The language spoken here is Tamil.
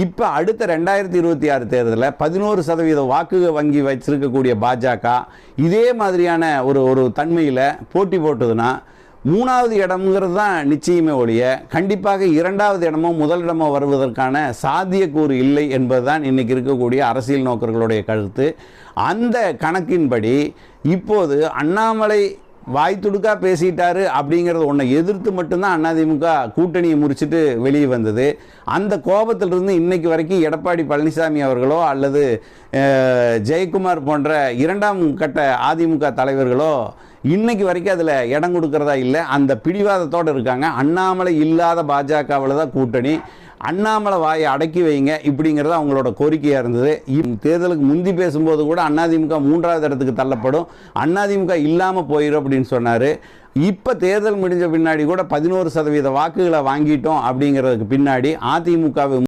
இப்போ அடுத்த 2026 தேர்தலில் 11% வாக்கு வங்கி வச்சிருக்கக்கூடிய பாஜக இதே மாதிரியான ஒரு தன்மையில் போட்டி போட்டதுன்னா 3வது இடம்ங்கிறது தான் நிச்சயமே ஒழிய கண்டிப்பாக 2வது இடமோ முதலிடமோ வருவதற்கான சாத்தியக்கூறு இல்லை என்பதுதான் இன்றைக்கி இருக்கக்கூடிய அரசியல் நோக்கர்களுடைய கருத்து. அந்த கணக்கின்படி இப்போது அண்ணாமலை வாய் துடுக்கா பேசிட்டாரு அப்படிங்கிறது ஒன்றை எதிர்த்து மட்டும்தான் அதிமுக கூட்டணியை முறிச்சிட்டு வெளியே வந்தது. அந்த கோபத்திலிருந்து இன்னைக்கு வரைக்கும் எடப்பாடி பழனிசாமி அவர்களோ அல்லது ஜெயக்குமார் போன்ற 2ஆம் கட்ட அதிமுக தலைவர்களோ இன்னைக்கு வரைக்கும் அதில் இடம் கொடுக்கறதா இல்லை. அந்த பிடிவாதத்தோடு இருக்காங்க. அண்ணாமலை இல்லாத பாஜகவில் தான் கூட்டணி, அண்ணாமலை வாயை அடக்கி வைங்க இப்படிங்கிறது அவங்களோட கோரிக்கையாக இருந்தது. தேர்தலுக்கு முந்தி பேசும்போது கூட அதிமுக 3வது இடத்துக்கு தள்ளப்படும், அதிமுக இல்லாமல் போயிடும் அப்படின்னு சொன்னார். இப்போ தேர்தல் முடிஞ்ச பின்னாடி கூட 11% வாக்குகளை வாங்கிட்டோம் அப்படிங்கிறதுக்கு பின்னாடி அதிமுகவை